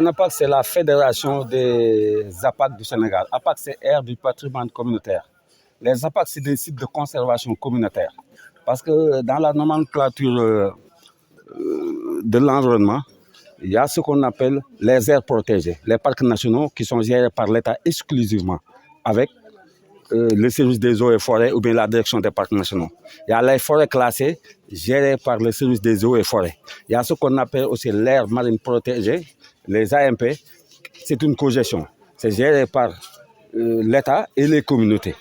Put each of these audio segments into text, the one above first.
ANAPAC, c'est la Fédération des APAC du Sénégal. APAC, c'est aire du patrimoine communautaire. Les APAC, c'est des sites de conservation communautaire. Parce que dans la nomenclature de l'environnement, il y a ce qu'on appelle les aires protégées, les parcs nationaux qui sont gérés par l'État exclusivement, avec le service des eaux et forêts ou bien la direction des parcs nationaux. Il y a les forêts classées gérées par le service des eaux et forêts. Il y a ce qu'on appelle aussi l'aire marine protégée, les AMP. C'est une cogestion. C'est géré par l'État et les communautés.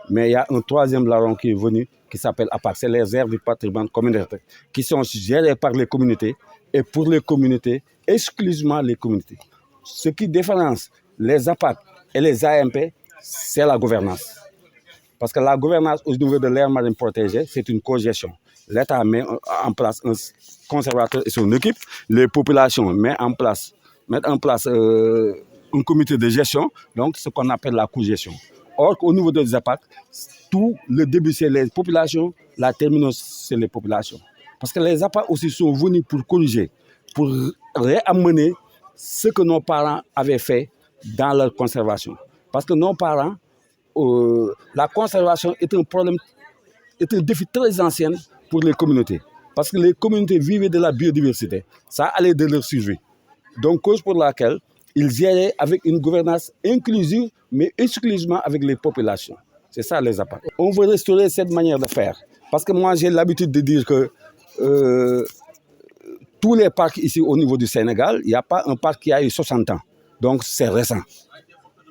Mais il y a un troisième larron qui est venu qui s'appelle APAC. C'est les aires du patrimoine communautaire qui sont gérées par les communautés et pour les communautés, exclusivement les communautés. Ce qui différencie les APAC et les AMP, c'est la gouvernance. Parce que la gouvernance au niveau de l'aire marine protégée, c'est une cogestion. L'État met en place un conservateur et son équipe. Les populations mettent en place un comité de gestion, donc ce qu'on appelle la co-gestion. Or, au niveau des APAC, tout le début, c'est les populations, la terminus, c'est les populations. Parce que les APAC aussi sont venus pour corriger, pour réamener ce que nos parents avaient fait dans leur conservation. Parce que nos parents, la conservation est un problème, est un défi très ancien pour les communautés. Parce que les communautés vivaient de la biodiversité. Ça allait de leur survie. Donc, cause pour laquelle ils géraient avec une gouvernance inclusive, mais exclusivement avec les populations. C'est ça les APAC. On veut restaurer cette manière de faire. Parce que moi, j'ai l'habitude de dire que tous les parcs ici au niveau du Sénégal, il n'y a pas un parc qui a eu 60 ans. Donc, c'est récent.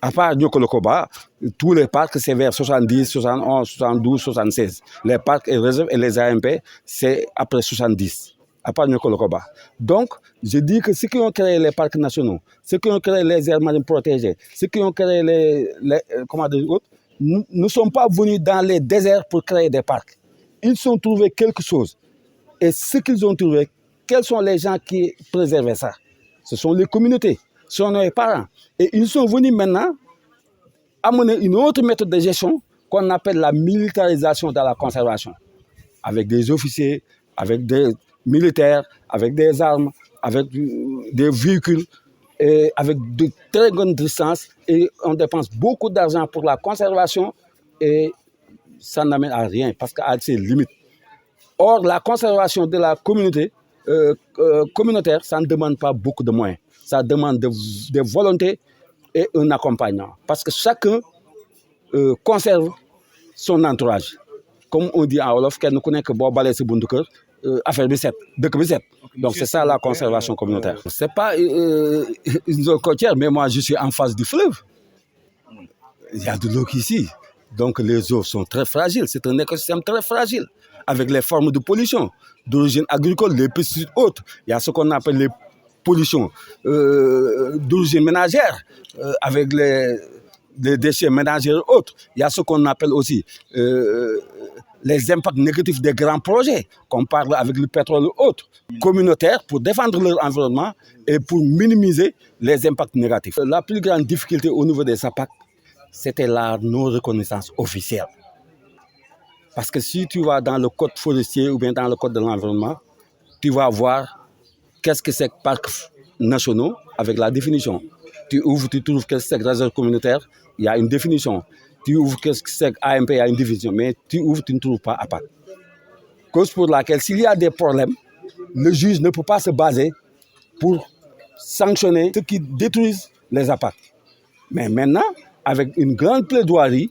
À part Nyokolokoba, tous les parcs, c'est vers 70, 71, 72, 76. Les parcs et réserves et les AMP, c'est après 70. À part Nyokolokoba. Donc, je dis que ceux qui ont créé les parcs nationaux, ceux qui ont créé les aires marines protégées, ceux qui ont créé ne sont pas venus dans les déserts pour créer des parcs. Ils ont trouvé quelque chose. Et ce qu'ils ont trouvé, quels sont les gens qui préservaient ça? Ce sont les communautés, ce sont les parents. Et ils sont venus maintenant amener une autre méthode de gestion qu'on appelle la militarisation de la conservation. Avec des officiers, avec des militaires, avec des armes, avec des véhicules, et avec de très grandes distances. Et on dépense beaucoup d'argent pour la conservation et ça n'amène à rien parce qu'à ses limites. Or, la conservation de la communauté communautaire, ça ne demande pas beaucoup de moyens. Ça demande des volontés et un accompagnement. Parce que chacun conserve son entourage. Comme on dit en Wolof, qu'elle ne connaît que Bobalé Sibunduker, affaire B7, de B7. Donc c'est ça la conservation communautaire. C'est pas une zone côtière, mais moi je suis en face du fleuve. Il y a de l'eau ici. Donc les eaux sont très fragiles. C'est un écosystème très fragile, avec les formes de pollution, d'origine agricole, les pesticides autres. Il y a ce qu'on appelle les pollutions d'origine ménagère, avec les déchets ménagers autres. Il y a ce qu'on appelle aussi les impacts négatifs des grands projets, qu'on parle avec le pétrole et autres, communautaires pour défendre leur environnement et pour minimiser les impacts négatifs. La plus grande difficulté au niveau des APAC, c'était la non-reconnaissance officielle. Parce que si tu vas dans le code forestier ou bien dans le code de l'environnement, tu vas voir qu'est-ce que c'est que parcs nationaux avec la définition. Tu ouvres, tu trouves qu'est-ce que c'est que réserve communautaire, il y a une définition. Tu ouvres qu'est-ce que c'est que AMP, il y a une définition. Mais tu ouvres, tu ne trouves pas APAC. Cause pour laquelle, s'il y a des problèmes, le juge ne peut pas se baser pour sanctionner ceux qui détruisent les APAC. Mais maintenant, avec une grande plaidoirie,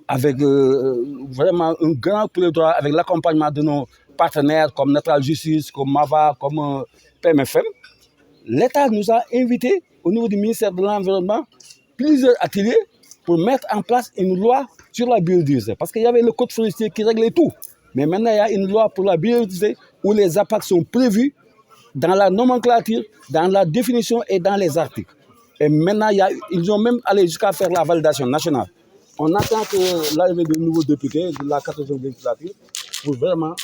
avec vraiment un grand plaidoirie, avec l'accompagnement de nos partenaires comme Natural Justice, comme MAVA, comme PMFM, l'État nous a invités au niveau du ministère de l'Environnement plusieurs ateliers pour mettre en place une loi sur la biodiversité. Parce qu'il y avait le code forestier qui réglait tout. Mais maintenant, il y a une loi pour la biodiversité où les APAC sont prévus dans la nomenclature, dans la définition et dans les articles. Et maintenant, ils ont même allé jusqu'à faire la validation nationale. On attend que l'arrivée de nouveaux députés de la 14e législature pour vraiment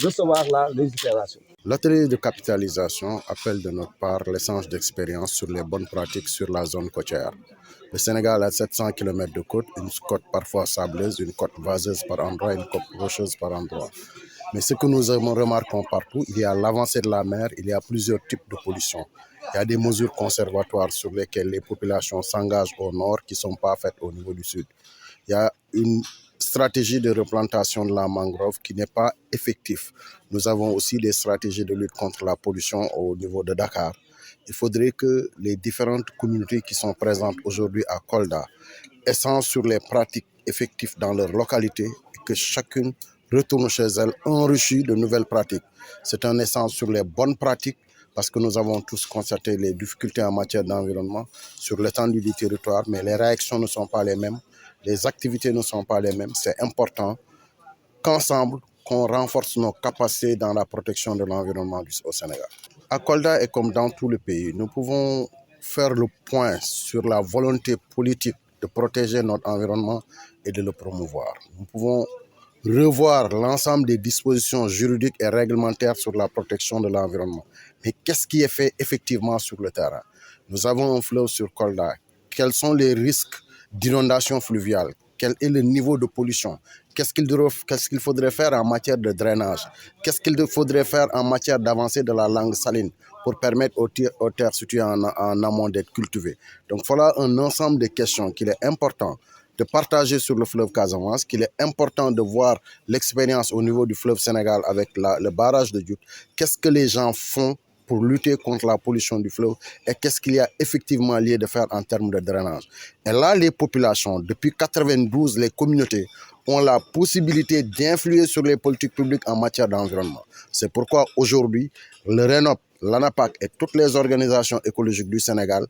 recevoir la légifération. L'atelier de capitalisation appelle de notre part l'échange d'expériences sur les bonnes pratiques sur la zone côtière. Le Sénégal a 700 km de côte, une côte parfois sableuse, une côte vaseuse par endroit, une côte rocheuse par endroit. Mais ce que nous remarquons partout, il y a l'avancée de la mer, il y a plusieurs types de pollution. Il y a des mesures conservatoires sur lesquelles les populations s'engagent au nord qui ne sont pas faites au niveau du sud. Il y a une stratégie de replantation de la mangrove qui n'est pas effective. Nous avons aussi des stratégies de lutte contre la pollution au niveau de Dakar. Il faudrait que les différentes communautés qui sont présentes aujourd'hui à Kolda échangent sur les pratiques effectives dans leur localité et que chacune retourne chez elle enrichie de nouvelles pratiques. C'est un échange sur les bonnes pratiques parce que nous avons tous constaté les difficultés en matière d'environnement sur l'étendue du territoire, mais les réactions ne sont pas les mêmes, les activités ne sont pas les mêmes. C'est important qu'ensemble, qu'on renforce nos capacités dans la protection de l'environnement au Sénégal. À Kolda et comme dans tout le pays, nous pouvons faire le point sur la volonté politique de protéger notre environnement et de le promouvoir. Nous pouvons revoir l'ensemble des dispositions juridiques et réglementaires sur la protection de l'environnement. Mais qu'est-ce qui est fait effectivement sur le terrain? Nous avons un fleuve sur Kolda. Quels sont les risques d'inondation fluviale? Quel est le niveau de pollution? Qu'est-ce qu'il faudrait faire en matière de drainage? Qu'est-ce qu'il faudrait faire en matière d'avancée de la langue saline pour permettre aux terres situées en amont d'être cultivées? Donc voilà un ensemble de questions qu'il est important de partager sur le fleuve Casamance, qu'il est important de voir l'expérience au niveau du fleuve Sénégal avec le barrage de Djout. Qu'est-ce que les gens font pour lutter contre la pollution du fleuve et qu'est-ce qu'il y a effectivement lieu de faire en termes de drainage. Et là, les populations, depuis 1992, les communautés ont la possibilité d'influer sur les politiques publiques en matière d'environnement. C'est pourquoi aujourd'hui, le RENOP, l'ANAPAC et toutes les organisations écologiques du Sénégal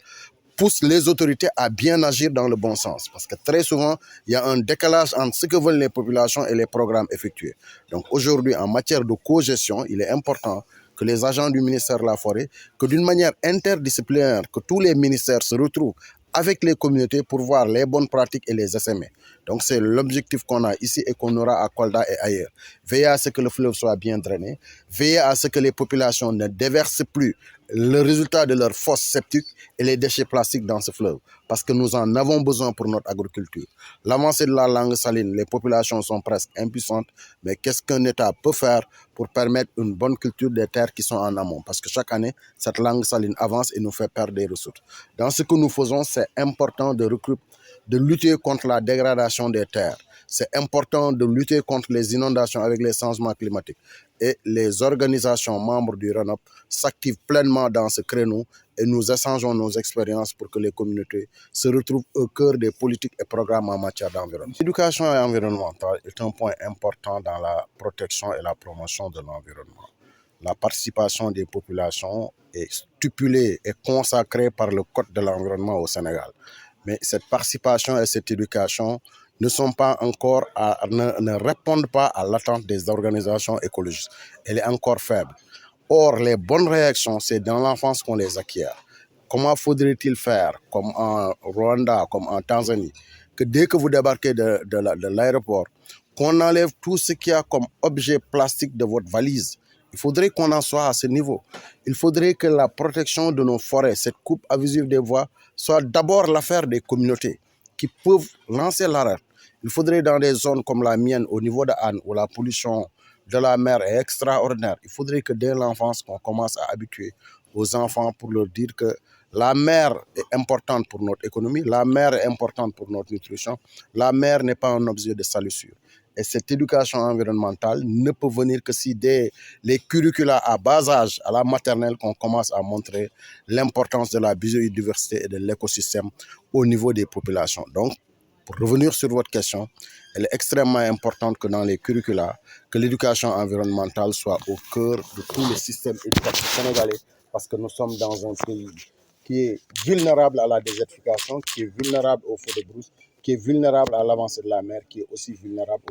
poussent les autorités à bien agir dans le bon sens. Parce que très souvent, il y a un décalage entre ce que veulent les populations et les programmes effectués. Donc aujourd'hui, en matière de cogestion, il est important que les agents du ministère de la Forêt, que d'une manière interdisciplinaire, que tous les ministères se retrouvent avec les communautés pour voir les bonnes pratiques et les essaimer. Donc c'est l'objectif qu'on a ici et qu'on aura à Kolda et ailleurs. Veiller à ce que le fleuve soit bien drainé, veiller à ce que les populations ne déversent plus le résultat de leurs fosses septiques et les déchets plastiques dans ce fleuve, parce que nous en avons besoin pour notre agriculture. L'avancée de la langue saline, les populations sont presque impuissantes, mais qu'est-ce qu'un État peut faire pour permettre une bonne culture des terres qui sont en amont? Parce que chaque année, cette langue saline avance et nous fait perdre des ressources. Dans ce que nous faisons, c'est important de lutter contre la dégradation des terres. C'est important de lutter contre les inondations avec les changements climatiques. Et les organisations membres du RENOP s'activent pleinement dans ce créneau et nous échangeons nos expériences pour que les communautés se retrouvent au cœur des politiques et programmes en matière d'environnement. L'éducation environnementale est un point important dans la protection et la promotion de l'environnement. La participation des populations est stipulée et consacrée par le Code de l'environnement au Sénégal. Mais cette participation et cette éducation ne répondent pas à l'attente des organisations écologistes. Elle est encore faible. Or, les bonnes réactions, c'est dans l'enfance qu'on les acquiert. Comment faudrait-il faire, comme en Rwanda, comme en Tanzanie, que dès que vous débarquez de l'aéroport, qu'on enlève tout ce qu'il y a comme objet plastique de votre valise? Il faudrait qu'on en soit à ce niveau. Il faudrait que la protection de nos forêts, cette coupe abusive des bois, soit d'abord l'affaire des communautés qui peuvent lancer l'alerte. Il faudrait dans des zones comme la mienne, au niveau de Anne, où la pollution de la mer est extraordinaire, il faudrait que dès l'enfance, qu'on commence à habituer aux enfants pour leur dire que la mer est importante pour notre économie, la mer est importante pour notre nutrition, la mer n'est pas un objet de salissure. Et cette éducation environnementale ne peut venir que si dès les curricula à bas âge, à la maternelle, qu'on commence à montrer l'importance de la biodiversité et de l'écosystème au niveau des populations. Donc, pour revenir sur votre question, elle est extrêmement importante que dans les curricula, que l'éducation environnementale soit au cœur de tout le système éducatif sénégalais, parce que nous sommes dans un pays qui est vulnérable à la désertification, qui est vulnérable au feu de brousse, qui est vulnérable à l'avancée de la mer, qui est aussi vulnérable